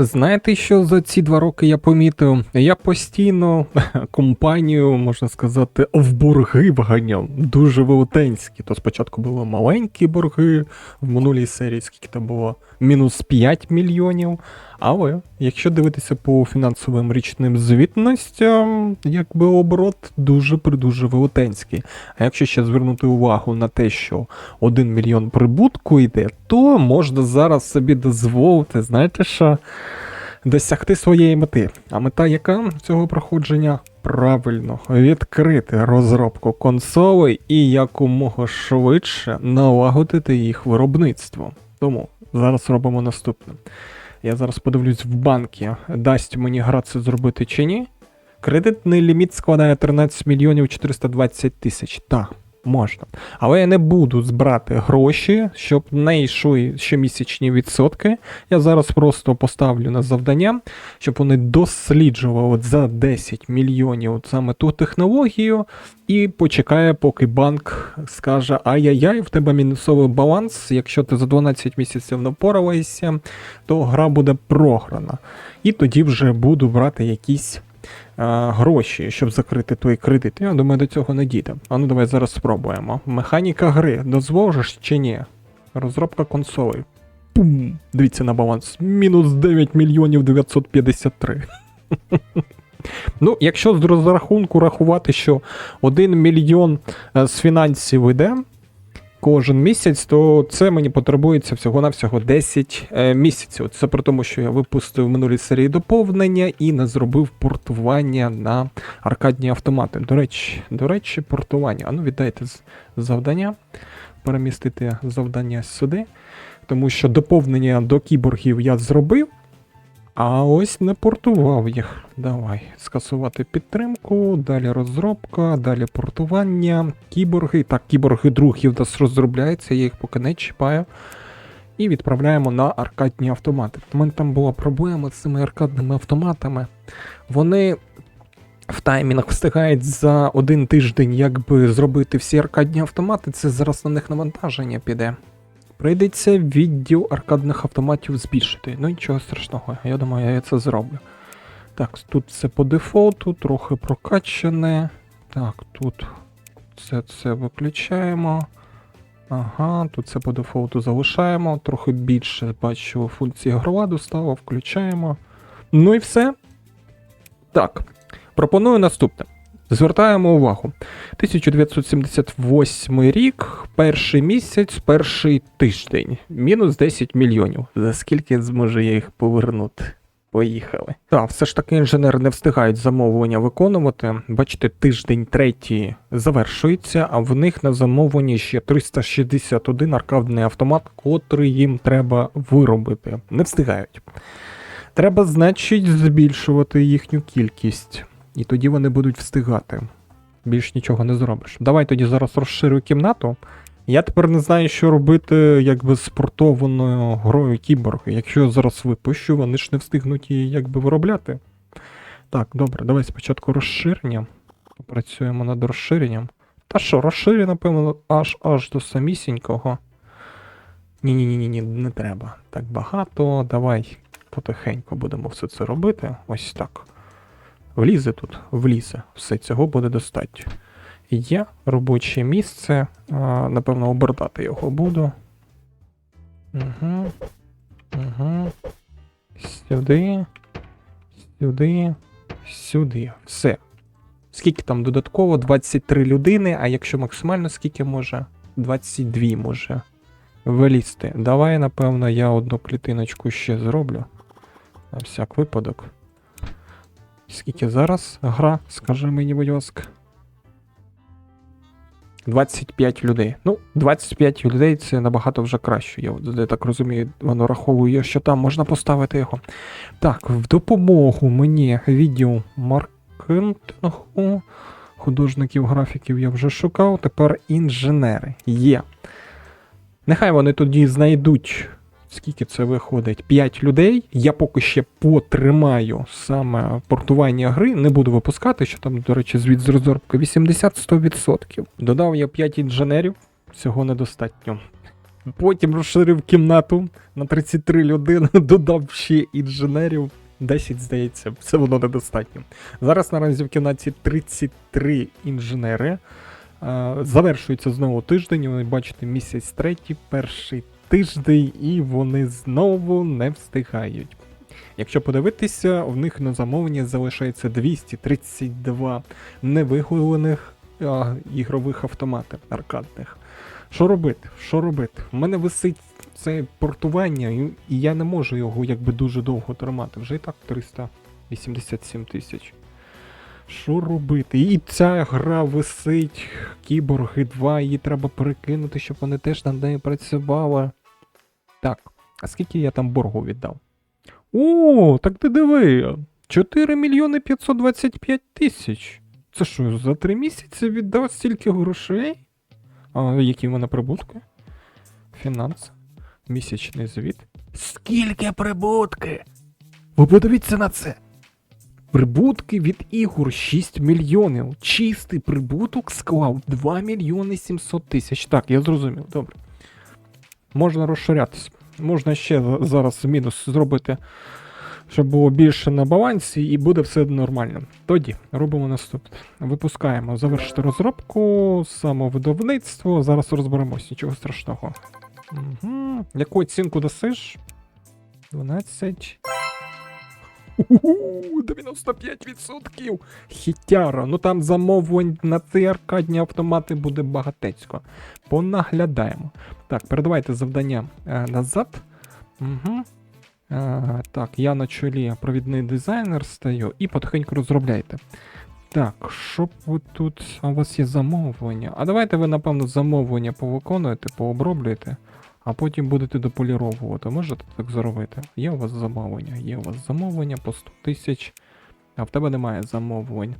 Знаєте, що за ці 2 роки я помітив? Я постійно компанію, можна сказати, в борги вганяв. Дуже велетенські. То спочатку були маленькі борги, в минулій серії скільки там було? Мінус 5 мільйонів. Але, якщо дивитися по фінансовим річним звітностям, якби оборот дуже велетенський. А якщо ще звернути увагу на те, що 1 мільйон прибутку йде, то можна зараз собі дозволити, знаєте що, досягти своєї мети. А мета яка цього проходження? Правильно, відкрити розробку консолей і якомога швидше налагодити їх виробництво. Тому зараз робимо наступне. Я зараз подивлюсь в банки, дасть мені гра це зробити чи ні. Кредитний ліміт складає 13 мільйонів 420 тисяч. Так, можна. Але я не буду збирати гроші, щоб не йшли щомісячні відсотки. Я зараз просто поставлю на завдання, щоб вони досліджували за 10 мільйонів саме ту технологію і почекає, поки банк скаже: ай-яй-яй, в тебе мінусовий баланс, якщо ти за 12 місяців не впораєшся, то гра буде програна. І тоді вже буду брати якісь гроші, щоб закрити той кредит. Я думаю, до цього не дійде. А ну давай зараз спробуємо. Механіка гри. Дозволиш чи ні? Розробка консолей. Пум! Дивіться на баланс. Мінус 9 мільйонів 953. Ну, якщо з розрахунку рахувати, що 1 мільйон з фінансів йде кожен місяць, то це мені потребується всього-навсього 10 місяців. Це при тому, що я випустив в минулій серії доповнення і не зробив портування на аркадні автомати. До речі, портування. А ну віддайте завдання, перемістити завдання сюди, тому що доповнення до кіборгів я зробив, а ось не портував їх. Давай, скасувати підтримку, далі розробка, далі портування, кіборги. Так, кіборги другів у нас розробляються, я їх поки не чіпаю. І відправляємо на аркадні автомати. У мене там була проблема з цими аркадними автоматами. Вони в таймінг встигають за 1 тиждень якби зробити всі аркадні автомати, це зараз на них навантаження піде. Прийдеться відділ аркадних автоматів збільшити. Ну нічого страшного, я думаю, я це зроблю. Так, тут все по дефолту, трохи прокачане. Так, тут це виключаємо. Ага, тут це по дефолту залишаємо. Трохи більше, бачу, функції громаду стало, включаємо. Ну і все. Так, пропоную наступне. Звертаємо увагу. 1978 рік, перший місяць, перший тиждень. Мінус 10 мільйонів. За скільки зможу я їх повернути? Поїхали. Так, все ж таки інженери не встигають замовлення виконувати. Бачите, тиждень третій завершується, а в них на замовленні ще 361 аркадний автомат, котрий їм треба виробити. Не встигають. Треба, значить, збільшувати їхню кількість. І тоді вони будуть встигати. Більш нічого не зробиш. Давай тоді зараз розширю кімнату. Я тепер не знаю, що робити якби з портованою грою кіборги. Якщо я зараз випущу, вони ж не встигнуть її якби виробляти. Так, добре, давай спочатку розширення. Попрацюємо над розширенням. Та що, розширю, напевно, аж до самісінького. Ні, не треба. Так багато. Давай потихеньку будемо все це робити. Ось так. Влізе тут, влізе. Все, цього буде достатньо. Є робоче місце. Напевно, обертати його буду. Угу. Сюди. Все. Скільки там додатково? 23 людини, а якщо максимально, скільки може? 22 може вилізти. Давай, напевно, я одну клітиночку ще зроблю. На всяк випадок. Скільки зараз гра, скажи мені, будь ласка. 25 людей. Ну, 25 людей це набагато вже краще. Я так розумію, воно раховує, що там можна поставити його. Так, в допомогу мені відділ маркетингу, художників, графіків я вже шукав, тепер інженери є. Нехай вони тоді знайдуть, скільки це виходить, 5 людей. Я поки ще потримаю саме портування гри, не буду випускати, що там, до речі, звіт з розробки 80-100%. Додав я 5 інженерів, всього недостатньо. Потім розширив кімнату на 33 людини, додав ще інженерів. 10, здається, все воно недостатньо. Зараз наразі в кімнаті 33 інженери. Завершується знову тиждень, ви бачите, місяць третій, перший тиждень, і вони знову не встигають. Якщо подивитися, в них на замовлення залишається 232 невигулених ігрових автоматів аркадних. Що робити? Що робити? У мене висить це портування, і я не можу його якби дуже довго тримати. Вже і так 387 тисяч. Що робити? І ця гра висить, Кіборги 2, її треба перекинути, щоб вони теж над нею працювали. Так, а скільки я там боргу віддав? О, так ти диви, 4 мільйони 525 тисяч. Це що, за 3 місяці віддав стільки грошей? А які в мене прибутки? Фінанси. Місячний звіт. Скільки прибутки? Ви подивіться на це. Прибутки від ігор 6 мільйонів. Чистий прибуток склав 2 мільйони 700 тисяч. Так, я зрозумів, добре. Можна розширятися. Можна ще зараз мінус зробити, щоб було більше на балансі, і буде все нормально. Тоді робимо наступне. Випускаємо завершити розробку, самовидавництво. Зараз розберемось, нічого страшного. Угу. Яку оцінку дасиш? 12. 95%! Хітяра. Ну там замовлень на ці аркадні автомати буде багатецько. Понаглядаємо. Так, передавайте завдання назад. Угу. Так, я на чолі провідний дизайнер стою і потихеньку розробляйте. Так, що ви тут? У вас є замовлення. А давайте ви, напевно, замовлення повиконуєте, пооброблюєте, а потім будете дополіровувати. Можете так зробити? Є у вас замовлення? Є у вас замовлення по 100 тисяч. А в тебе немає замовлень.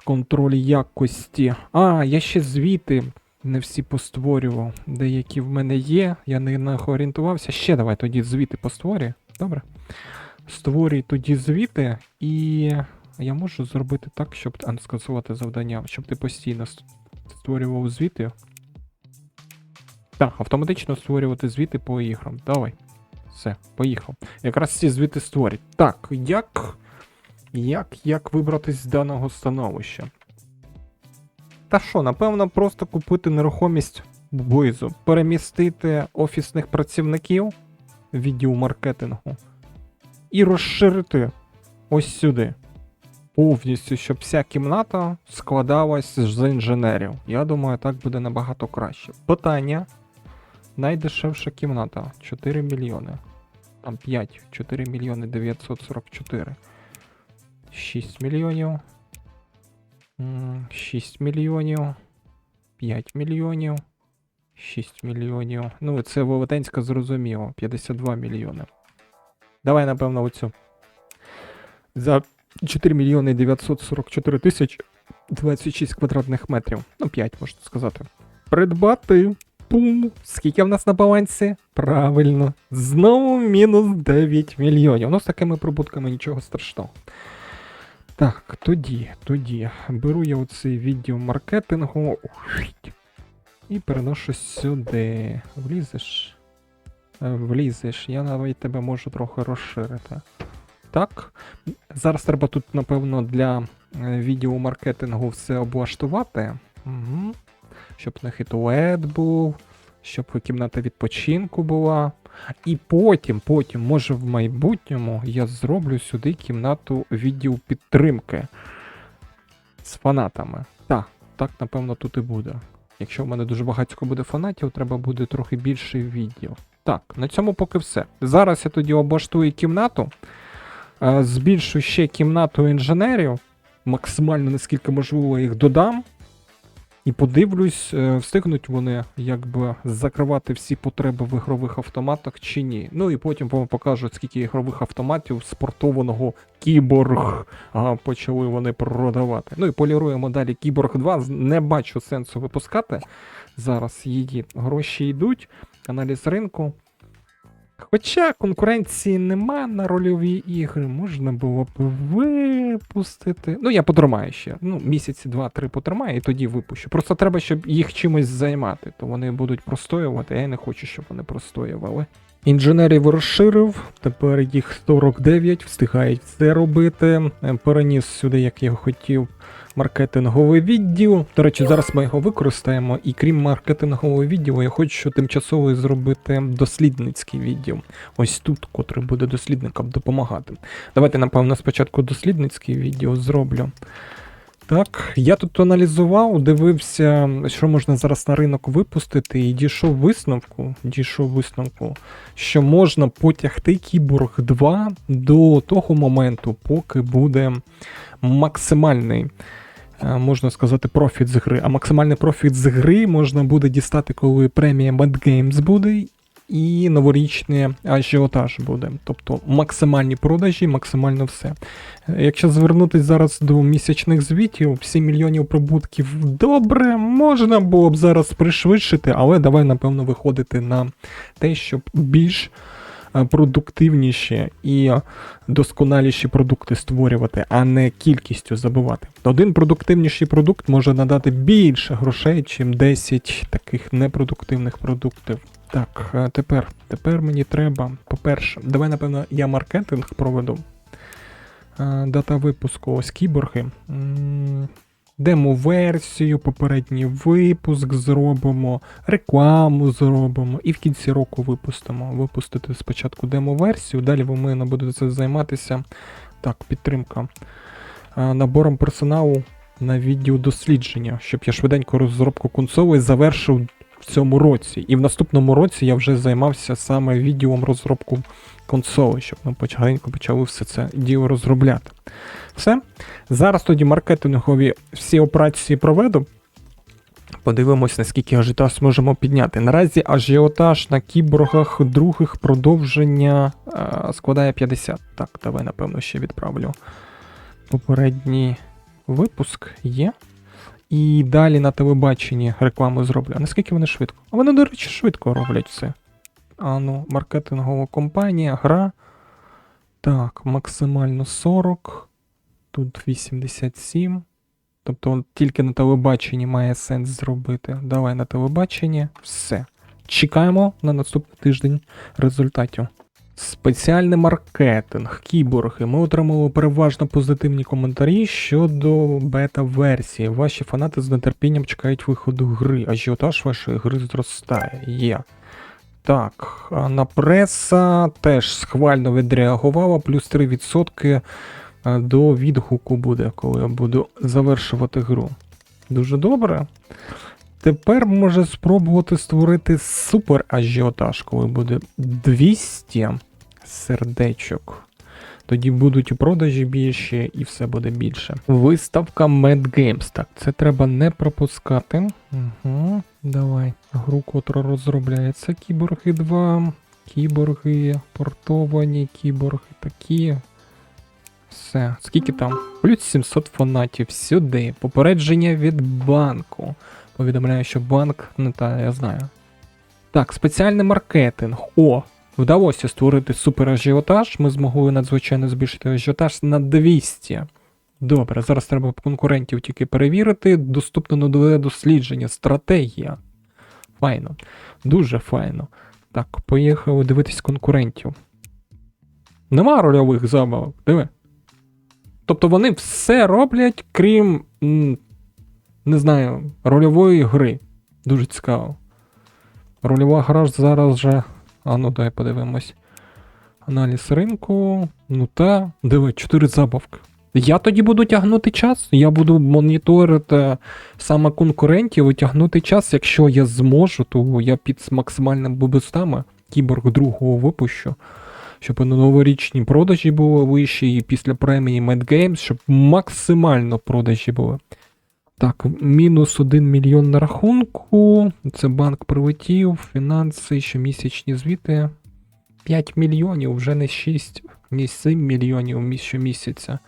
Контроль якості. Я ще звіти не всі постворював. Деякі в мене є. Я не орієнтувався. Ще давай тоді звіти постворюй. Добре? Створюй тоді звіти, і я можу зробити так, щоб скасувати завдання, щоб ти постійно створював звіти. Так, автоматично створювати звіти по іграм. Давай. Все, поїхав. Якраз ці звіти створять. Так, як вибратись з даного становища? Та що, напевно, просто купити нерухомість близу, перемістити офісних працівників, відділ маркетингу, і розширити ось сюди. Повністю, щоб вся кімната складалась з інженерів. Я думаю, так буде набагато краще. Питання. Найдешевша кімната. 4 мільйони. Там 5. 4 мільйони 944. 6 мільйонів. 6 мільйонів. 5 мільйонів. 6 мільйонів. Ну, це велетенсько зрозуміло. 52 мільйони. Давай, напевно, оцю. За 4 мільйони 944 тисяч 26 квадратних метрів. Ну, 5, можна сказати. Придбати. Пум. Скільки в нас на балансі? Правильно. Знову мінус 9 мільйонів. Ну, з такими прибутками нічого страшного. Так, тоді. Беру я оцей відділ маркетингу. І переношу сюди. Влізеш. Я навіть тебе можу трохи розширити. Так. Зараз треба тут, напевно, для відділу маркетингу все облаштувати. Угу. Щоб на хід-LED був, щоб кімната відпочинку була. І потім, може в майбутньому, я зроблю сюди кімнату відділ підтримки з фанатами. Так, напевно, тут і буде. Якщо в мене дуже багатько буде фанатів, треба буде трохи більший відділ. Так, на цьому поки все. Зараз я тоді облаштую кімнату, збільшу ще кімнату інженерів, максимально наскільки можливо їх додам. І подивлюсь, встигнуть вони якби закривати всі потреби в ігрових автоматах чи ні. Ну і потім вам покажуть, скільки ігрових автоматів спортованого Кіборг почали вони продавати. Ну і поліруємо далі Кіборг 2. Не бачу сенсу випускати. Зараз її гроші йдуть. Аналіз ринку. Хоча конкуренції нема на рольові ігри, можна було б випустити. Ну, я потримаю ще. Ну, місяці 2-3 потримаю і тоді випущу. Просто треба, щоб їх чимось займати, то вони будуть простоювати, а я не хочу, щоб вони простоювали. Інженерів розширив, тепер їх 49, встигають все робити. Переніс сюди, як я хотів, маркетинговий відділ. До речі, зараз ми його використаємо, і крім маркетингового відділу, я хочу тимчасово зробити дослідницький відділ. Ось тут, котрий буде дослідникам допомагати. Давайте, напевно, спочатку дослідницький відділ зроблю. Так, я тут аналізував, дивився, що можна зараз на ринок випустити, і дійшов висновку, що можна потягти Кіборг 2 до того моменту, поки буде максимальний, можна сказати, профіт з гри. А максимальний профіт з гри можна буде дістати, коли премія Mad Games буде, і новорічний ажіотаж буде. Тобто максимальні продажі, максимально все. Якщо звернутися зараз до місячних звітів, 7 мільйонів прибутків добре, можна було б зараз пришвидшити, але давай, напевно, виходити на те, щоб більш продуктивніші і досконаліші продукти створювати, а не кількістю забивати. Один продуктивніший продукт може надати більше грошей, чим 10 таких непродуктивних продуктів. Так, тепер мені треба, по-перше, давай, напевно, я маркетинг проведу. Дата випуску, ось кіборги. Демо-версію, попередній випуск зробимо, рекламу зробимо і в кінці року випустимо. Випустити спочатку демо-версію, далі ви мене будете займатися, так, підтримка, набором персоналу на відділ дослідження, щоб я швиденько розробку консолей завершив в цьому році. І в наступному році я вже займався саме відділом розробку консолей, щоб ми почали все це діло розробляти. Все. Зараз тоді маркетингові всі операції проведу. Подивимось, наскільки ажіотаж можемо підняти. Наразі ажіотаж на кіборгах других продовження складає 50. Так, давай, напевно, ще відправлю. Попередній випуск є. І далі на телебаченні рекламу зроблю. А наскільки вони швидко? А вони, до речі, швидко роблять все. Маркетингова компанія, гра. Так, максимально 40. Тут 87. Тобто тільки на телебаченні має сенс зробити. Давай на телебаченні. Все. Чекаємо на наступний тиждень результатів. Спеціальний маркетинг, кіборги. Ми отримали переважно позитивні коментарі щодо бета-версії. Ваші фанати з нетерпінням чекають виходу гри. Ажіотаж вашої гри зростає. Є. Так, на преса теж схвально відреагувала, плюс 3% до відгуку буде, коли я буду завершувати гру. Дуже добре. Тепер може спробувати створити супер ажіотаж, коли буде 200 сердечок. Тоді будуть і продажі більші, і все буде більше. Виставка Mad Games. Так, це треба не пропускати. Угу, давай. Гру, котра розробляється. Кіборги 2. Кіборги портовані, кіборги такі. Все. Скільки там? Плюс 700 фанатів. Сюди. Попередження від банку. Повідомляю, що банк, не та, я знаю. Так, спеціальний маркетинг. Вдалося створити супер ажіотаж. Ми змогли надзвичайно збільшити ажіотаж на 200. Добре, зараз треба конкурентів тільки перевірити. Доступно нове дослідження. Стратегія. Файно. Дуже файно. Так, поїхали дивитись конкурентів. Нема рольових забавок, диви. Тобто вони все роблять, крім, не знаю, рольової гри. Дуже цікаво. Рольова гра зараз вже... дай подивимось. Аналіз ринку. Диви, 4 забавки. Я тоді буду тягнути час, я буду моніторити саме конкурентів і тягнути час, якщо я зможу, то я під максимальними бустами Кіборг 2-го випущу, щоб і новорічні продажі були вищі, і після премії Mad Games, щоб максимально продажі були. Так, мінус 1 мільйон на рахунку, це банк прилетів, фінанси, щомісячні звіти. 5 мільйонів, вже не 6, не 7 мільйонів щомісяця.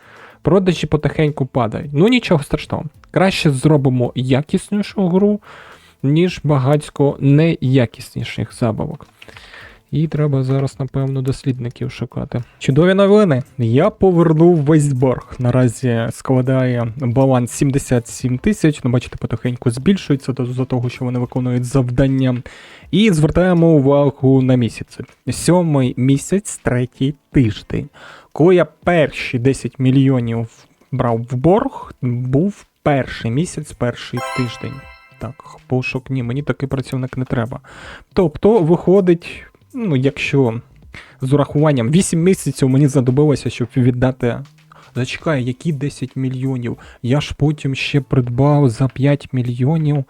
Продажі потихеньку падають. Нічого страшного. Краще зробимо якіснішу гру, ніж багатько неякісніших забавок. І треба зараз, напевно, дослідників шукати. Чудові новини. Я повернув весь борг. Наразі складає баланс 77 тисяч. Ну, бачите, потихеньку збільшується до того, що вони виконують завдання. І звертаємо увагу на місяці. 7-й місяць, 3-й тиждень. Коли я перші 10 мільйонів брав в борг, був перший місяць, перший тиждень. Так, пошук, ні, мені такий працівник не треба. Тобто, виходить, ну, якщо з урахуванням 8 місяців мені знадобилося, щоб віддати... Зачекай, які 10 мільйонів? Я ж потім ще придбав за 5 мільйонів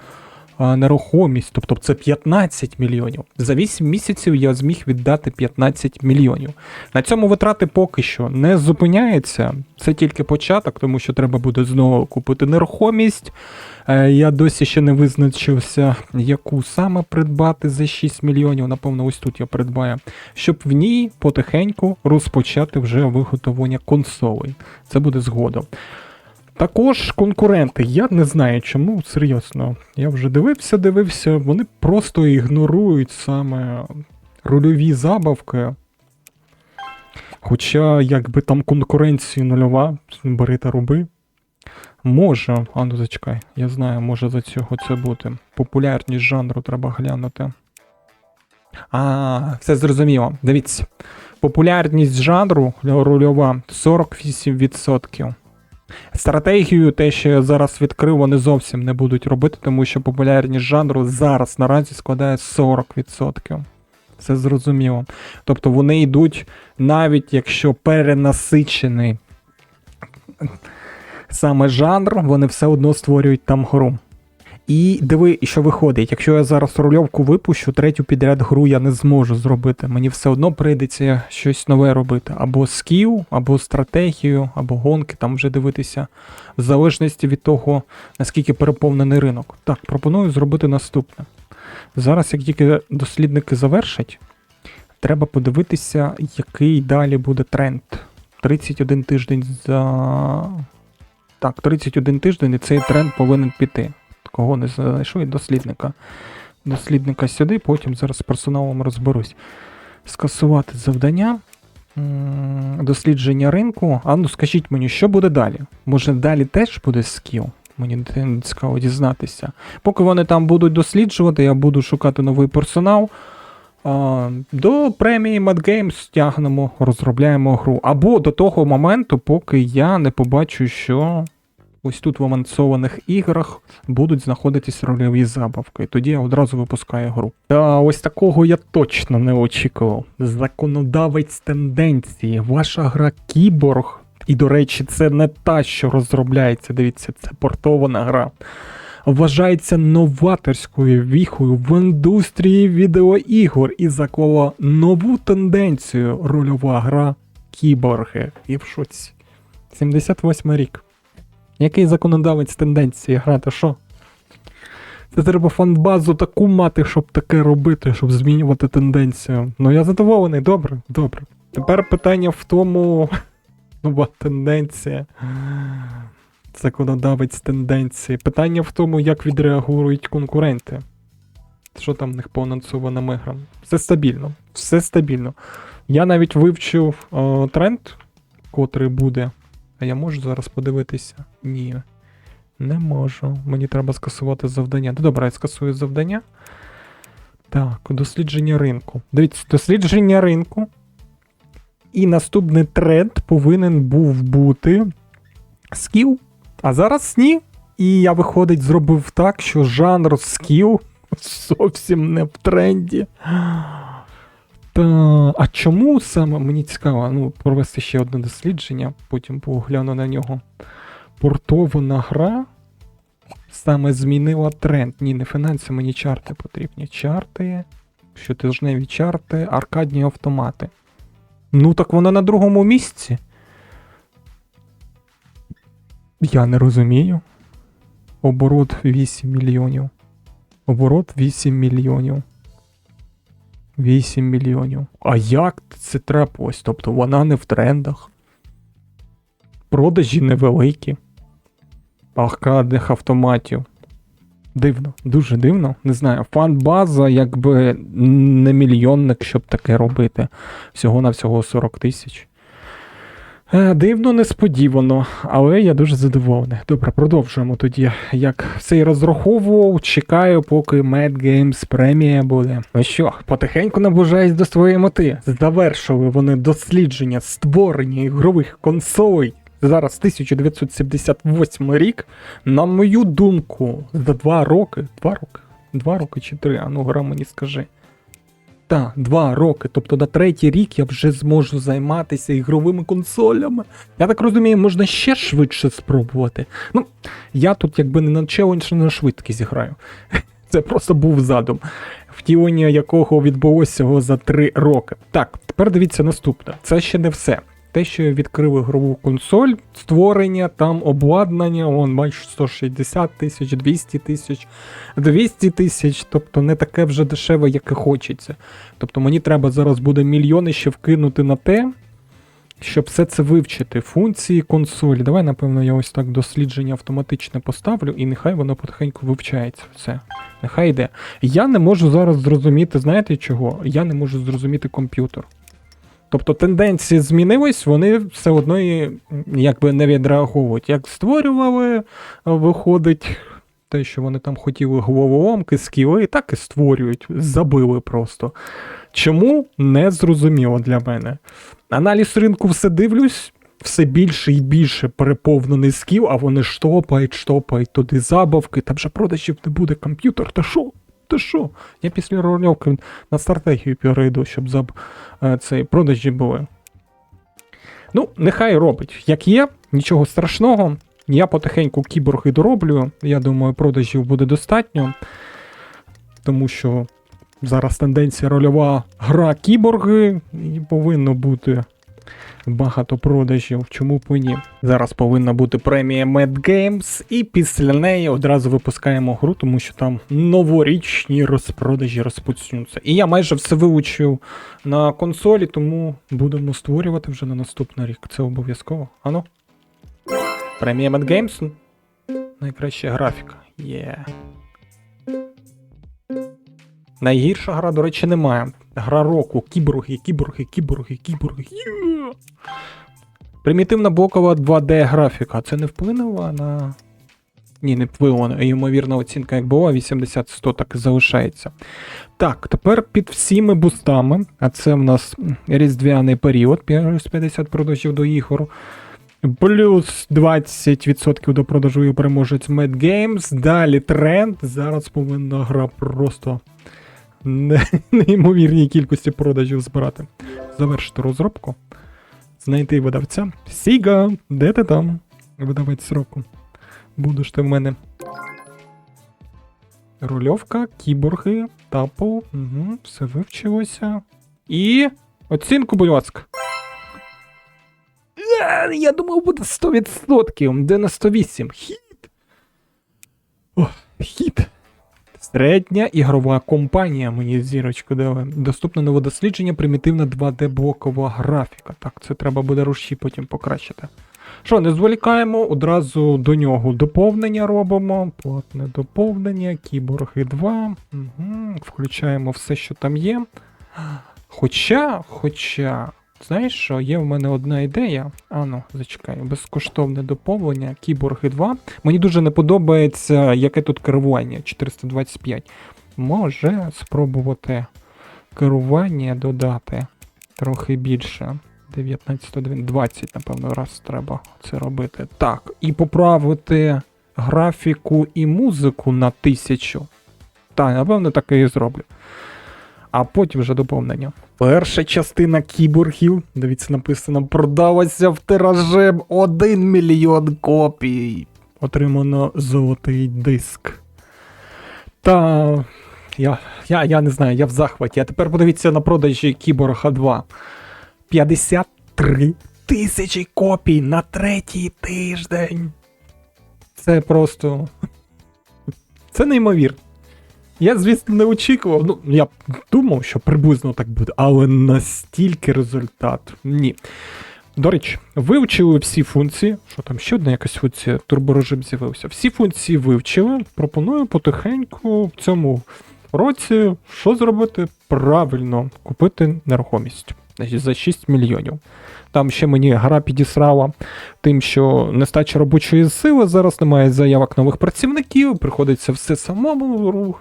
нерухомість, тобто це 15 мільйонів. За 8 місяців я зміг віддати 15 мільйонів. На цьому витрати поки що не зупиняються, це тільки початок, тому що треба буде знову купити нерухомість. Я досі ще не визначився, яку саме придбати за 6 мільйонів, напевно, ось тут я придбаю, щоб в ній потихеньку розпочати вже виготовлення консолей. Це буде згодом. Також конкуренти, я не знаю чому, серйозно, я вже дивився, вони просто ігнорують саме рольові забавки. Хоча, якби там конкуренція нульова, бери та роби. Може, ну зачекай, я знаю, може за цього це бути. Популярність жанру треба глянути. Все зрозуміло, дивіться. Популярність жанру рольова 48%. Стратегію, те, що я зараз відкрив, вони зовсім не будуть робити, тому що популярність жанру зараз наразі складає 40%. Все зрозуміло. Тобто вони йдуть, навіть якщо перенасичений саме жанр, вони все одно створюють там гру. І диви, що виходить, якщо я зараз рольовку випущу, третю підряд гру я не зможу зробити. Мені все одно прийдеться щось нове робити. Або скіл, або стратегію, або гонки, там вже дивитися. В залежності від того, наскільки переповнений ринок. Так, пропоную зробити наступне. Зараз, як тільки дослідники завершать, треба подивитися, який далі буде тренд. 31 тиждень Так, 31 тиждень і цей тренд повинен піти. Кого не знайшов, і дослідника. Дослідника сюди, потім зараз з персоналом розберусь. Скасувати завдання. Дослідження ринку. Ну скажіть мені, що буде далі? Може далі теж буде скіл? Мені цікаво дізнатися. Поки вони там будуть досліджувати, я буду шукати новий персонал. До премії Mad Games тягнемо, розробляємо гру. Або до того моменту, поки я не побачу, що ось тут в анонсованих іграх будуть знаходитись рольові забавки. Тоді я одразу випускаю гру. Та ось такого я точно не очікував. Законодавець тенденції. Ваша гра Кіборг. І, до речі, це не та, що розробляється. Дивіться, це портована гра. Вважається новаторською віхою в індустрії відеоігор і заклала нову тенденцію рольова гра Кіборги. І в шоці. 78 рік. Який законодавець тенденції грати, що? Це треба фанбазу таку мати, щоб таке робити, щоб змінювати тенденцію. Ну я задоволений, добре. Тепер питання в тому, нова тенденція. Законодавець тенденції. Питання в тому, як відреагують конкуренти. Що там в них по анонсованим іграм? Все стабільно. Я навіть вивчив тренд, котрий буде. А я можу зараз подивитися? Ні. Не можу. Мені треба скасувати завдання. Добре, я скасую завдання. Так, дослідження ринку. Дивіться, дослідження ринку. І наступний тренд повинен був бути скіл. А зараз ні. І я, виходить, зробив так, що жанр скіл зовсім не в тренді. А чому саме, мені цікаво, провести ще одне дослідження, потім погляну на нього. Портована гра саме змінила тренд. Ні, не фінанси, мені чарти потрібні. Чарти, щотижневі чарти, аркадні автомати. Так вона на другому місці. Я не розумію. Оборот 8 мільйонів. Оборот 8 мільйонів. 8 мільйонів. А як це трапилось? Тобто вона не в трендах. Продажі невеликі. Аркадних автоматів. Дивно, дуже дивно. Не знаю, фан-база, якби не мільйонник, щоб таке робити. Всього-навсього 40 тисяч. Дивно, несподівано, але я дуже задоволений. Добре, продовжуємо тоді. Як все і розраховував, чекаю, поки Mad Games премія буде. Ну що, потихеньку наближаюсь до своєї мети. Завершили вони дослідження створення ігрових консолей. Зараз 1978 рік. На мою думку, за 2 роки, 2 роки чи 3, а ну гра мені скажи. Так, 2 роки, тобто на 3-й рік я вже зможу займатися ігровими консолями. Я так розумію, можна ще швидше спробувати. Ну, я тут якби не на челендж, а на швидкість граю. Це просто був задум, втілення якого відбулося всього за 3 роки. Так, тепер дивіться наступне. Це ще не все. Те, що я відкрив ігрову консоль, створення, там обладнання, вон, бачиш, 160 тисяч, 200 тисяч, 200 тисяч, тобто не таке вже дешеве, як і хочеться. Тобто мені треба зараз буде мільйони ще вкинути на те, щоб все це вивчити. Функції консолі. Давай, напевно, я ось так дослідження автоматичне поставлю, і нехай воно потихеньку вивчається. Все. Нехай йде. Я не можу зараз зрозуміти, знаєте чого? Я не можу зрозуміти комп'ютер. Тобто тенденції змінились, вони все одно якби не відреагують. Як створювали, виходить, те, що вони там хотіли головоломки, скіли, так і створюють, забили просто. Чому? Не зрозуміло для мене. Аналіз ринку все дивлюсь, все більше і більше переповнений скіл, а вони штопають туди забавки, там же продажів не буде, комп'ютер, та що? Ти що? Я після рольовки на стратегію перейду, щоб цей продажі були. Ну, нехай робить. Як є, нічого страшного. Я потихеньку кіборги дороблю. Я думаю, продажів буде достатньо. Тому що зараз тенденція рольова гра кіборги. І повинно бути багато продажів, чому б і ні. Зараз повинна бути премія Mad Games, і після неї одразу випускаємо гру, тому що там новорічні розпродажі розпочнуться. І я майже все вивчив на консолі, тому будемо створювати вже на наступний рік. Це обов'язково. Ану? Премія Mad Games? Найкраща графіка. Є. Найгірша гра, до речі, немає. Гра року. Кіборги. Примітивна блокова 2D графіка. Це не вплинуло на... Ні, не вплинуло. Ймовірна оцінка як була, 80-100 так і залишається. Так, тепер під всіми бустами, а це в нас різдвяний період, плюс 50 продажів до ігор, плюс 20% до продажу і переможець Mad Games, далі тренд, зараз повинна гра просто... неймовірній кількості продажів збирати. Завершити розробку. Знайти видавця. Сіга, де ти там? Видавець року. Будеш ти в мене. Рульовка, кіборги, тапл. Угу, все вивчилося. І... оцінку, будь ласка. Я думав, буде 100%. Де на 108? Хіт. О, хіт. Середня ігрова компанія, мені зірочку дали. Доступне нове дослідження, примітивна 2D-блокова графіка. Так, це треба буде руші потім покращити. Що, не зволікаємо, одразу до нього доповнення робимо. Платне доповнення, кіборги 2. Угу, включаємо все, що там є. Хоча, знаєш що, є в мене одна ідея. Ану, зачекай, безкоштовне доповнення, кіборги 2. Мені дуже не подобається, яке тут керування, 425. Може спробувати керування додати трохи більше. 19, 20, напевно, раз треба це робити. Так, і поправити графіку і музику на 1000. Так, напевно, так і зроблю. А потім вже доповнення. Перша частина кіборгів, дивіться, написано, продалася в тиражем 1 мільйон копій. Отримано золотий диск. Та я не знаю, я в захваті. А тепер подивіться на продажі Кіборга 2. 53 тисячі копій на 3-й тиждень. Це просто... це неймовірно. Я, звісно, не очікував, ну, я думав, що приблизно так буде, але настільки результат. Ні. До речі, вивчили всі функції. Що там, ще одна якась функція, турборежим з'явився. Всі функції вивчили. Пропоную потихеньку в цьому році що зробити? Правильно, купити нерухомість. Значить, за 6 мільйонів. Там ще мені гра підісрала тим, що нестача робочої сили, зараз немає заявок нових працівників, приходиться все самому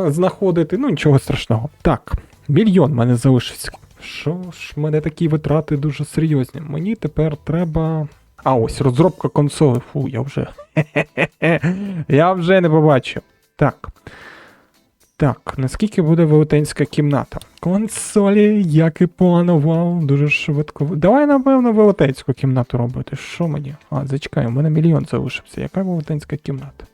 знаходити, ну нічого страшного. Так, мільйон в мене залишився. Що ж, в мене такі витрати дуже серйозні. Мені тепер треба... А ось, розробка консоли. Фу, я вже не побачив. Так, наскільки буде велетенська кімната? Консолі, як і планував, дуже швидко. Давай, напевно, велетенську кімнату робити. Що мені? Зачекай, у мене мільйон залишився. Яка велетенська кімната?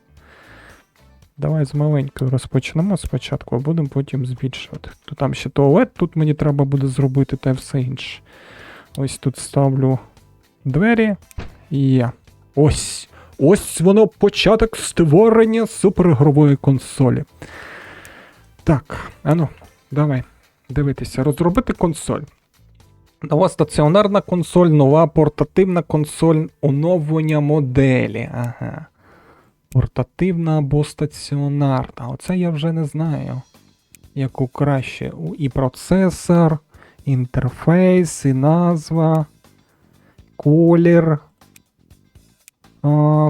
Давай з маленькою розпочнемо спочатку, а будемо потім збільшувати. То там ще туалет, тут мені треба буде зробити та все інше. Ось тут ставлю двері. І ось воно, початок створення суперігрової консолі. Так, давай дивитися. Розробити консоль. Нова стаціонарна консоль, нова портативна консоль, оновлення моделі. Ага. Портативна або стаціонарна. Оце я вже не знаю, яку краще. І процесор, інтерфейс, і назва, колір,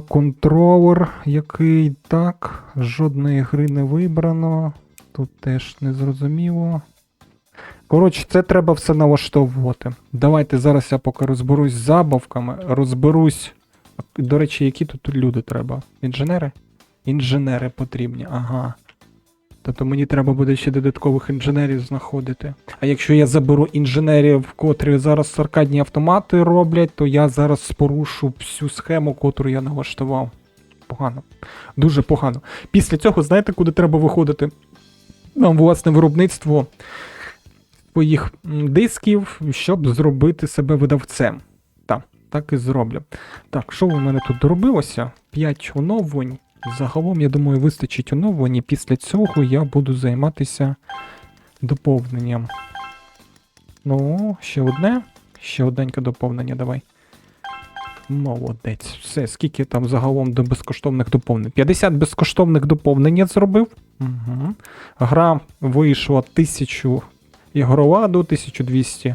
контролер який. Так, жодної гри не вибрано. Тут теж не зрозуміло. Коротше, це треба все налаштовувати. Давайте зараз я поки розберусь з забавками, розберусь. До речі, які тут люди треба? Інженери? Інженери потрібні, ага. Тобто мені треба буде ще додаткових інженерів знаходити. А якщо я заберу інженерів, котрі зараз аркадні автомати роблять, то я зараз порушу всю схему, котру я налаштував. Погано. Дуже погано. Після цього, знаєте, куди треба виходити? Нам власне виробництво своїх дисків, щоб зробити себе видавцем. Так і зроблю. Так, що у мене тут доробилося? 5 оновлень. Загалом, я думаю, вистачить оновлень. І після цього я буду займатися доповненням. Ну, ще одненьке доповнення, давай. Молодець. Все, скільки там загалом до безкоштовних доповнень? 50 безкоштовних доповнень я зробив. Угу. Гра вийшла 1000 ігрова до 1200.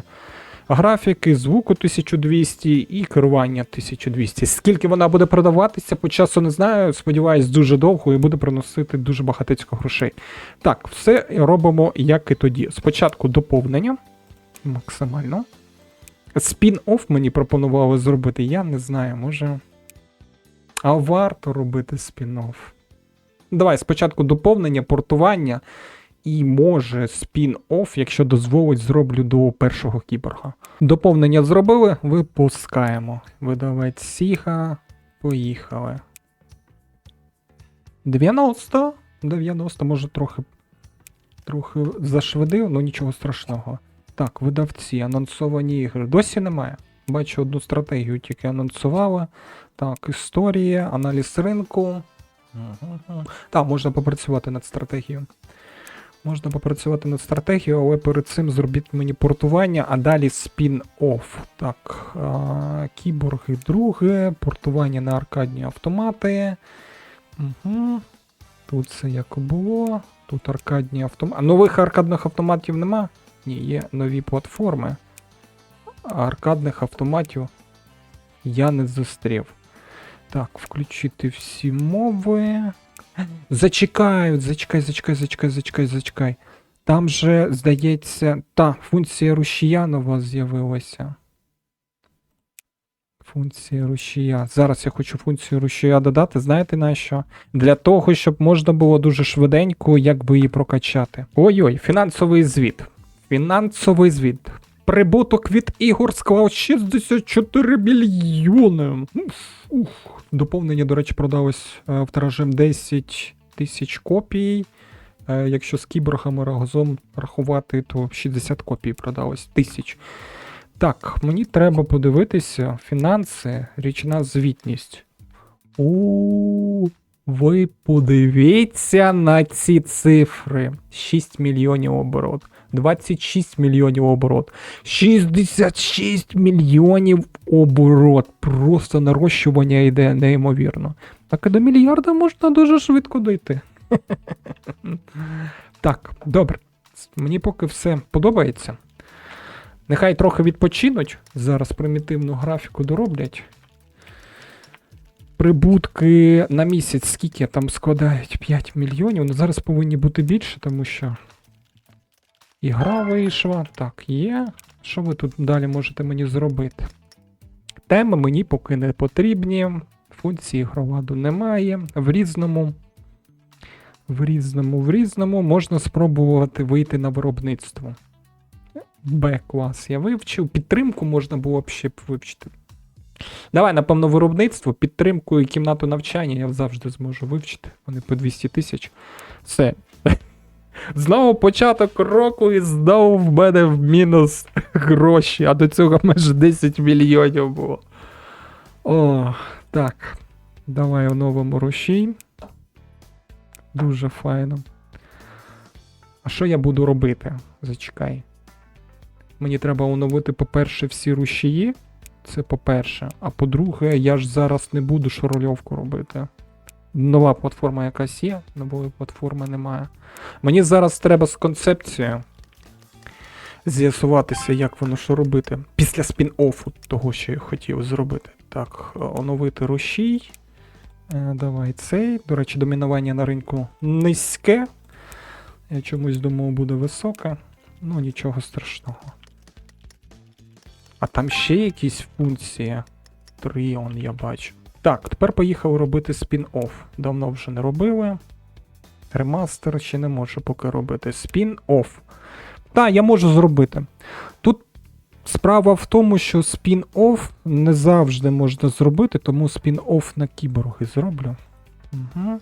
Графіки, звуку 1200 і керування 1200. Скільки вона буде продаватися, по часу не знаю, сподіваюсь, дуже довго і буде приносити дуже багатецько грошей. Так, все робимо, як і тоді. Спочатку доповнення. Максимально. Спін-офф мені пропонували зробити, я не знаю, може... А варто робити спін-офф? Давай, спочатку доповнення, портування. І може спін-офф, якщо дозволить, зроблю до першого кіборга. Доповнення зробили, випускаємо. Видавець Сіга, поїхали. 90, може трохи зашвидив, але нічого страшного. Так, видавці, анонсовані ігри. Досі немає. Бачу, одну стратегію тільки анонсували. Так, історія, аналіз ринку. Так, можна попрацювати над стратегією. Можна попрацювати над стратегією, але перед цим зробіть мені портування, а далі спін-офф. Так, кіборги друге, портування на аркадні автомати. Угу. Тут все як було. Тут аркадні автомати. Нових аркадних автоматів нема? Ні, є нові платформи. Аркадних автоматів я не зустрів. Так, включити всі мови. Зачекай. Там же, здається, функція рушія нова з'явилася. Функція рушія. Зараз я хочу функцію рушія додати, знаєте на що? Для того, щоб можна було дуже швиденько, якби її прокачати. Ой-ой, фінансовий звіт. Прибуток від ігор склав 64 мільйони. Доповнення, до речі, продалось в тиражем 10 тисяч копій. Якщо з кіборгами разом рахувати, то 60 копій продалось. 1000. Так, мені треба подивитися фінанси, річна звітність. Ви подивіться на ці цифри. 6 мільйонів оборот. 26 мільйонів оборот. 66 мільйонів оборот. Просто нарощування йде неймовірно. Так і до мільярда можна дуже швидко дойти. Так, добре. Мені поки все подобається. Нехай трохи відпочинуть. Зараз примітивну графіку дороблять. Прибутки на місяць скільки там складають? 5 мільйонів. Ну зараз повинні бути більше, тому що ігра вийшла. Так, є. Що ви тут далі можете мені зробити? Теми мені поки не потрібні. Функції ігроваду немає. В різному можна спробувати вийти на виробництво. Б-клас я вивчив. Підтримку можна було б ще вивчити. Давай, напевно, виробництво, підтримку і кімнату навчання я завжди зможу вивчити. Вони по 200 тисяч. Все. Знову початок року і знову в мене в мінус гроші, а до цього майже 10 мільйонів було. О, так. Давай оновимо рушій. Дуже файно. А що я буду робити? Зачекай. Мені треба оновити, по-перше, всі рушії. Це по-перше. А по-друге, я ж зараз не буду шарольовку робити. Нова платформа якась є, нової платформи немає. Мені зараз треба з концепцією з'ясуватися, як воно що робити. Після спін-оффу того, що я хотів зробити. Так, оновити рушій. Давай цей. До речі, домінування на ринку низьке. Я чомусь думав, буде високе. Ну, нічого страшного. А там ще якісь функції. 3 я бачу. Так, тепер поїхав робити спін-офф. Давно вже не робили. Ремастер ще не можу поки робити. Спін-офф. Так, я можу зробити. Тут справа в тому, що спін-офф не завжди можна зробити, тому спін-офф на кіборги зроблю. Угу.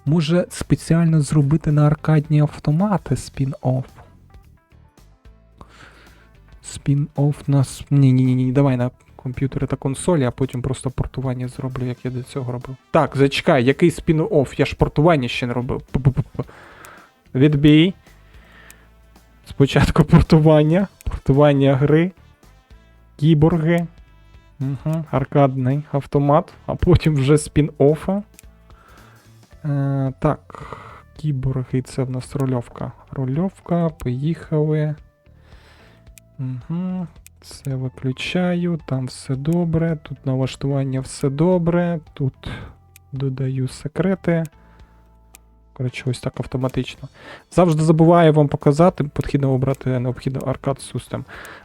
Може спеціально зробити на аркадні автомати спін-офф. Спін-офф на... Ні, давай на комп'ютери та консолі, а потім просто портування зроблю, як я до цього робив. Так, зачекай, який спін-офф? Я ж портування ще не робив. Відбій. Спочатку портування. Портування гри. Кіборги. Угу. Аркадний автомат, а потім вже спін-оффа. Так, кіборги, це в нас рольовка. Рольовка, поїхали. Угу. Це виключаю, там все добре, тут налаштування все добре, тут додаю секрети. Коротше, ось так автоматично. Завжди забуваю вам показати, потрібно обрати необхідно Arcade System.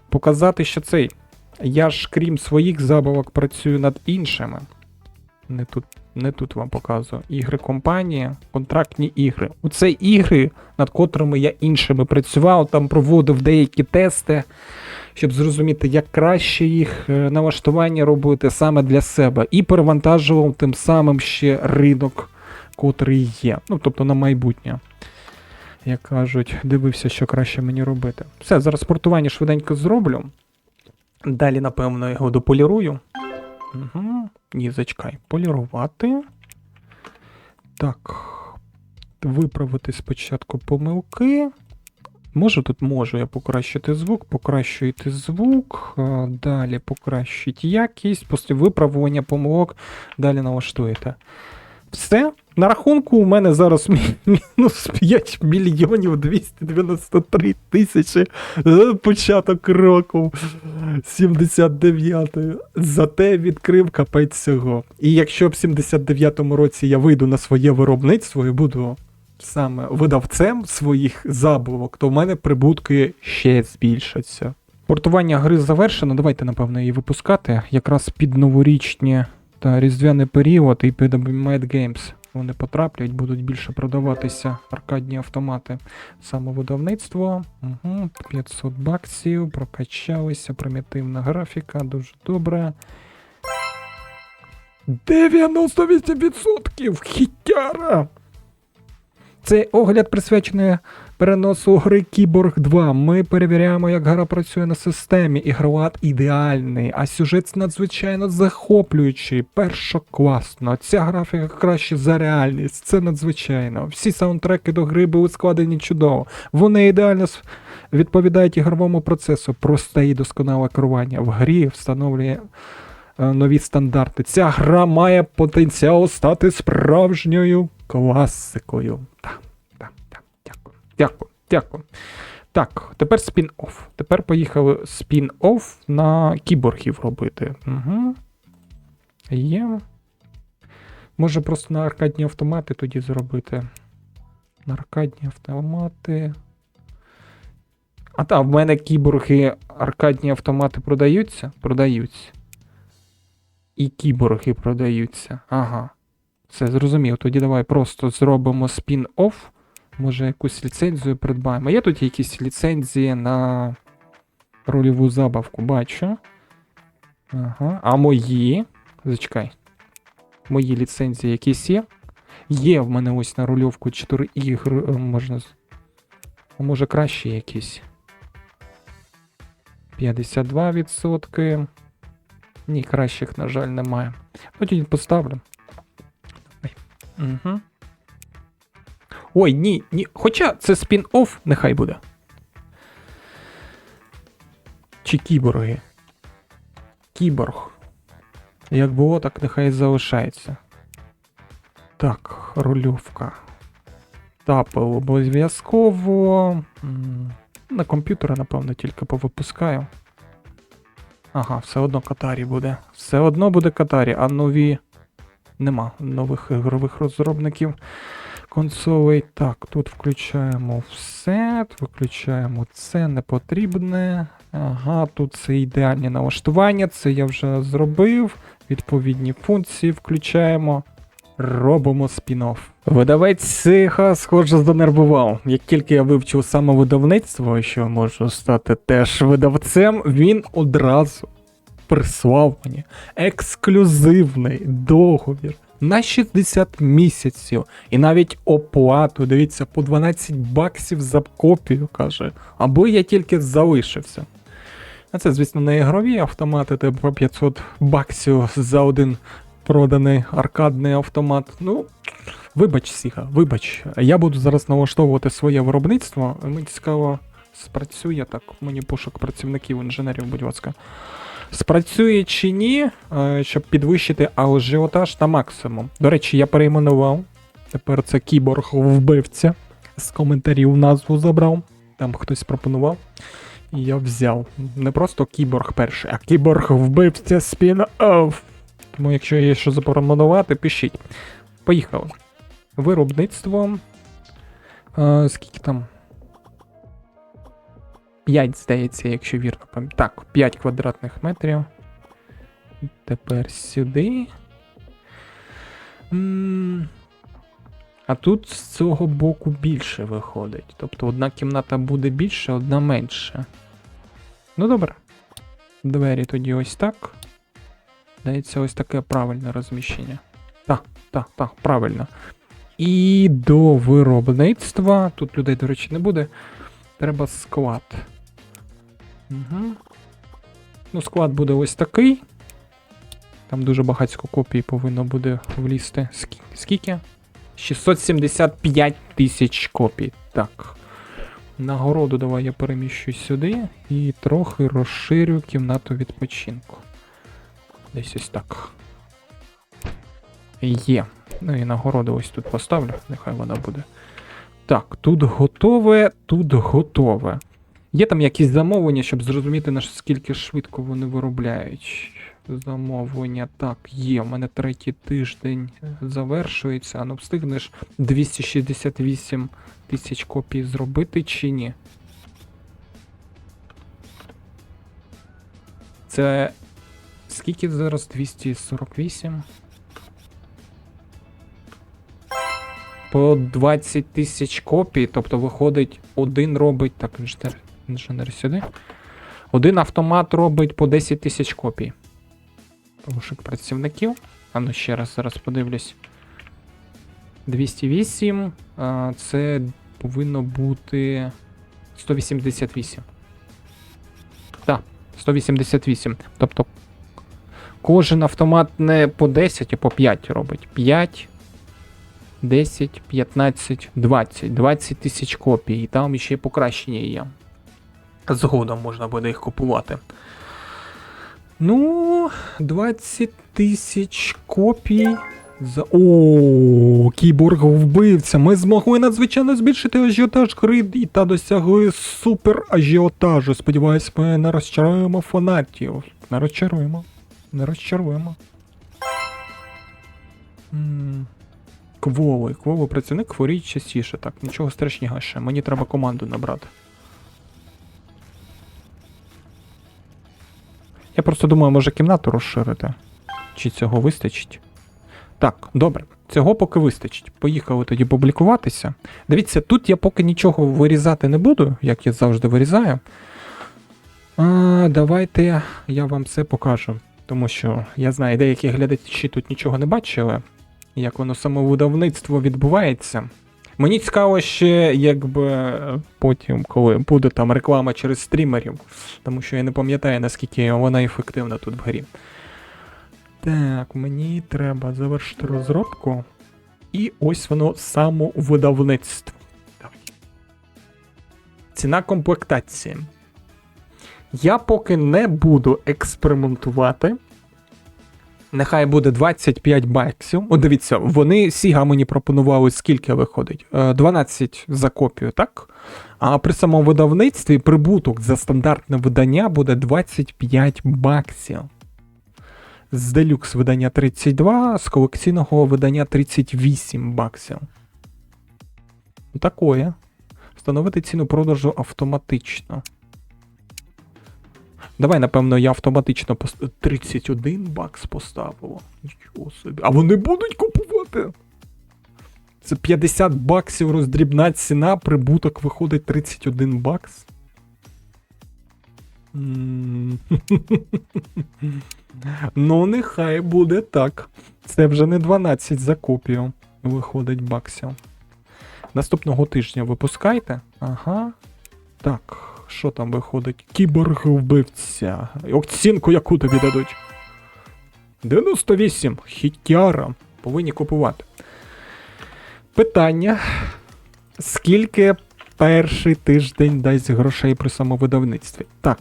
Показати, що цей. Я ж крім своїх забавок працюю над іншими. Не тут вам показую. Ігри компанії, контрактні ігри. Оце ігри, над котрими я іншими працював, там проводив деякі тести, щоб зрозуміти, як краще їх налаштування робити саме для себе. І перевантажував тим самим ще ринок, котрий є. Ну, тобто на майбутнє. Як кажуть, дивився, що краще мені робити. Все, зараз портування швиденько зроблю. Далі, напевно, його дополірую. Угу. Ні, зачекай. Полірувати. Так. Виправити спочатку помилки. Можу я покращити звук. Покращуєте звук. Далі покращити якість. Після виправлення помилок. Далі налаштуєте. Все. На рахунку у мене зараз мінус 5 мільйонів 293 тисячі початок року 79-ї. Зате відкрив капець цього. І якщо в 79-му році я вийду на своє виробництво і буду саме видавцем своїх забавок, то в мене прибутки ще збільшаться. Портування гри завершено. Давайте, напевно, її випускати. Якраз під новорічні та різдвяний період і під Mad Games. Вони потраплять, будуть більше продаватися аркадні автомати. Самовидавництво. Угу, 500 баксів, прокачалися, примітивна графіка, дуже добре. 98%! Хітяра! Цей огляд присвячений переносу гри Кіборг 2. Ми перевіряємо, як гра працює на системі. Ігровий ад ідеальний, а сюжет надзвичайно захоплюючий, першокласно. Ця графіка краще за реальність, це надзвичайно. Всі саундтреки до гри були складені чудово. Вони ідеально відповідають ігровому процесу. Просте і досконале керування. В грі встановлює нові стандарти. Ця гра має потенціал стати справжньою класикою. Дякую. Так, тепер спін-офф. Тепер поїхали спін-офф на кіборгів робити. Угу. Є. Може просто на аркадні автомати тоді зробити. На аркадні автомати. А так, в мене кіборги, аркадні автомати продаються? Продаються. І кіборги продаються. Ага. Все, зрозумів. Тоді давай просто зробимо спін-офф. Може якусь ліцензію придбаємо. Є тут якісь ліцензії на рольову забавку, бачу. Ага. А мої? Зачекай. Мої ліцензії якісь є? Є в мене ось на рольовку 4 ігри, можна... А може краще якісь? 52%. Ні, кращих, на жаль, немає. Ну, тоді поставлю. Угу. Ой, ні. Хоча це спін-офф, нехай буде. Чи кіборги? Кіборг. Як було, так нехай залишається. Так, рольовка. Тапел обов'язково. На комп'ютери, напевно, тільки повипускаю. Ага, все одно Катарі буде. Все одно буде Катарі, а нові... Нема нових ігрових розробників консолей. Так, тут включаємо все, виключаємо це непотрібне. Ага, тут це ідеальні налаштування, це я вже зробив. Відповідні функції включаємо. Робимо спін-офф. Видавець Сиха, схоже, занервував. Як тільки я вивчив саме видавництво, що можу стати теж видавцем, він одразу прислав мені ексклюзивний договір на 60 місяців. І навіть оплату, дивіться, по 12 баксів за копію, каже. Аби я тільки залишився. А це, звісно, не ігрові автомати, типу по 500 баксів за один проданий аркадний автомат. Ну, вибач, Сіга, вибач. Я буду зараз налаштовувати своє виробництво. Мені цікаво, спрацює так. Мені пошук працівників, інженерів, будь ласка. Спрацює чи ні, щоб підвищити ажіотаж на максимум. До речі, я перейменував. Тепер це кіборг-вбивця. З коментарів назву забрав. Там хтось пропонував. І я взяв. Не просто кіборг перший, а кіборг-вбивця спін-офф. Тому якщо є що запропонувати, пишіть. Поїхали. Виробництво. Скільки там? 5, здається, якщо вірно пам'ятаю. Так, 5 квадратних метрів. Тепер сюди. А тут з цього боку більше виходить. Тобто одна кімната буде більше, одна менше. Ну добре. Двері тоді ось так. Здається, ось таке правильне розміщення. Так, правильно. І до виробництва. Тут людей, до речі, не буде. Треба склад. Угу. Ну, склад буде ось такий. Там дуже багатько копій повинно буде влізти. Скільки? 675 тисяч копій. Так. Нагороду давай я переміщу сюди і трохи розширю кімнату відпочинку. Десь ось так. Є. Ну і нагороду ось тут поставлю, нехай вона буде. Так, тут готове, тут готове. Є там якісь замовлення, щоб зрозуміти, наскільки швидко вони виробляють. Замовлення, так, є. У мене 3-й тиждень завершується. А ну встигнеш 268 тисяч копій зробити чи ні? Це... Скільки зараз? 248? По 20 тисяч копій, тобто виходить, один робить, так, інженер сюди. Один автомат робить по 10 тисяч копій. Пошук працівників. А ну ще раз зараз подивлюсь. 208, Це повинно бути 188. Так, 188. Тобто кожен автомат не по 10, а по 5 робить. 5, 10, 15, 20. 20 тисяч копій. І там ще й покращення є. Згодом можна буде їх купувати. Ну, 20 тисяч копій. О, кіборг вбивця. Ми змогли надзвичайно збільшити ажіотаж гри та досягли супер ажіотажу. Сподіваюсь, ми не розчаруємо фанатів. Не розчаруємо. Не розчаруємо. Кволи, працівник хворіють частіше. Так, нічого страшного ще. Мені треба команду набрати. Я просто думаю, може кімнату розширити. Чи цього вистачить? Так, добре. Цього поки вистачить. Поїхали тоді публікуватися. Дивіться, тут я поки нічого вирізати не буду, як я завжди вирізаю. Давайте я вам все покажу. Тому що, я знаю, деякі глядачі тут нічого не бачили, як воно самовидавництво відбувається. Мені цікаво ще, якби потім, коли буде там реклама через стрімерів, тому що я не пам'ятаю, наскільки вона ефективна тут в грі. Так, мені треба завершити розробку. І ось воно самовидавництво. Ціна комплектації. Я поки не буду експериментувати. Нехай буде 25 баксів. О, дивіться, вони Сіга мені пропонували, скільки виходить? 12 за копію, так? А при самовидавництві прибуток за стандартне видання буде 25 баксів. З делюкс видання 32, з колекційного видання 38 баксів. Такое. Встановити ціну продажу автоматично. Давай, напевно, я автоматично 31 бакс поставила. Нічого собі. А вони будуть купувати? Це 50 баксів роздрібна ціна, прибуток виходить 31 бакс. Ну, нехай буде так. Це вже не 12 за копію виходить баксів. Наступного тижня випускайте. Ага. Так, що там виходить? Кіборг-вбивця. Оцінку яку тобі дадуть? 98. Хітяра. Повинні купувати. Питання. Скільки перший тиждень дасть грошей при самовидавництві? Так.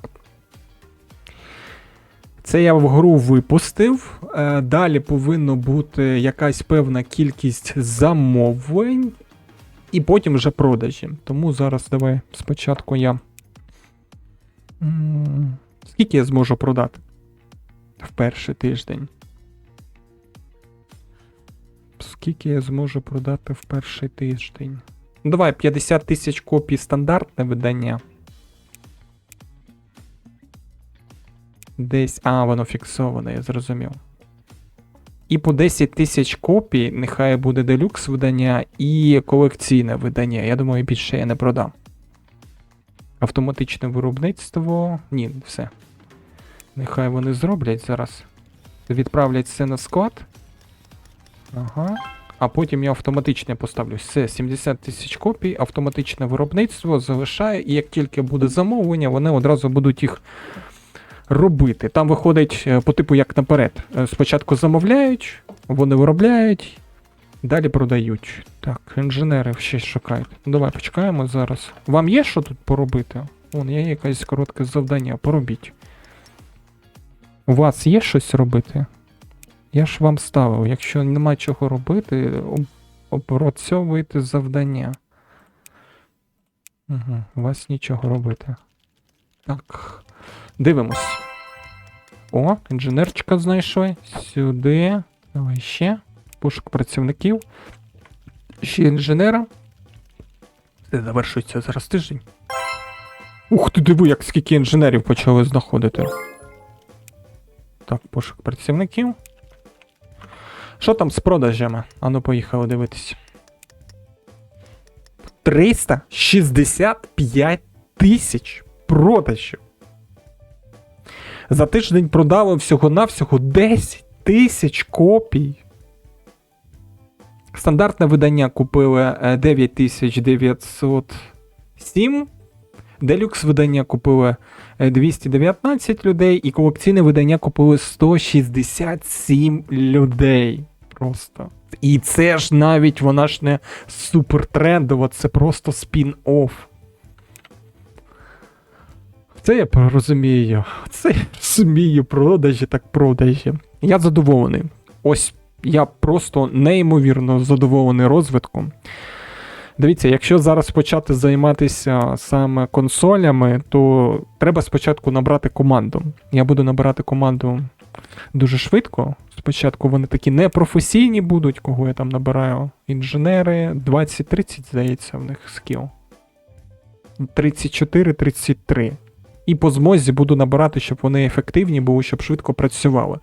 Це я в гру випустив. Далі повинно бути якась певна кількість замовлень. І потім вже продажі. Тому зараз давай спочатку я... Скільки я зможу продати в перший тиждень? Скільки я зможу продати в перший тиждень? Ну, давай, 50 тисяч копій стандартне видання. Десь... воно фіксоване, я зрозумів. І по 10 тисяч копій, нехай буде делюкс видання і колекційне видання. Я думаю, більше я не продам. Автоматичне виробництво... Ні, все. Нехай вони зроблять зараз. Відправлять все на склад. Ага. А потім я автоматичне поставлю. Все, 70 тисяч копій, автоматичне виробництво залишаю. І як тільки буде замовлення, вони одразу будуть їх робити. Там виходить по типу як наперед. Спочатку замовляють, вони виробляють, далі продають. Так, інженери ще шукають. Давай почекаємо зараз. Вам є що тут поробити? Вон, є якесь коротке завдання, поробіть. У вас є щось робити? Я ж вам ставив. Якщо нема чого робити, опрацьовуйте завдання. Угу, у вас нічого робити. Так. Дивимось. О, інженерчика знайшли. Сюди. Давай ще. Пошук працівників. Ще інженера. Це завершується зараз тиждень. Ух ти, диви, як скільки інженерів почали знаходити. Так, пошук працівників. Що там з продажами? Ану, поїхали дивитись. 365 тисяч продажів. За тиждень продали всього-навсього 10 тисяч копій. Стандартне видання купили 9907, делюкс видання купили 219 людей, і колекційне видання купили 167 людей. Просто. І це ж навіть, вона ж не супертрендова, це просто спін-офф. Це я розумію. Це я розумію, продажі так продажі. Я задоволений. Ось, я просто неймовірно задоволений розвитком. Дивіться, якщо зараз почати займатися саме консолями, то треба спочатку набрати команду. Я буду набирати команду дуже швидко. Спочатку вони такі непрофесійні будуть, кого я там набираю. Інженери, 20-30, здається, в них скіл. 34-33. І по змозі буду набирати, щоб вони ефективні були, щоб швидко працювали.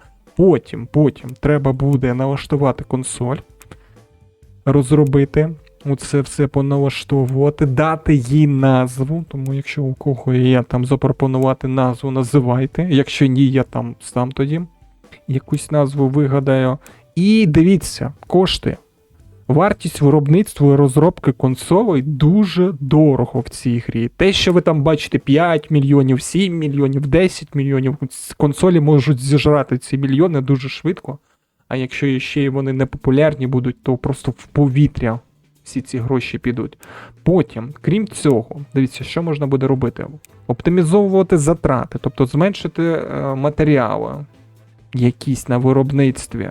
Потім треба буде налаштувати консоль, розробити, оце все поналаштовувати, дати їй назву, тому якщо у кого є там запропонувати назву, називайте, якщо ні, я там сам тоді якусь назву вигадаю. І дивіться, кошти. Вартість виробництва і розробки консолей дуже дорого в цій грі. Те, що ви там бачите 5 мільйонів, 7 мільйонів, 10 мільйонів, консолі можуть зіжрати ці мільйони дуже швидко. А якщо ще й вони не популярні будуть, то просто в повітря всі ці гроші підуть. Потім, крім цього, дивіться, що можна буде робити? Оптимізовувати затрати, тобто зменшити матеріали якісь на виробництві.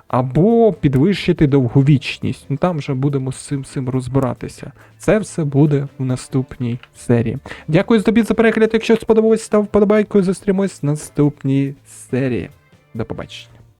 Або підвищити довговічність. Ну там вже будемо з цим розбиратися. Це все буде в наступній серії. Дякую тобі за перегляд. Якщо сподобалось, став вподобайку і зустрімось в наступній серії. До побачення.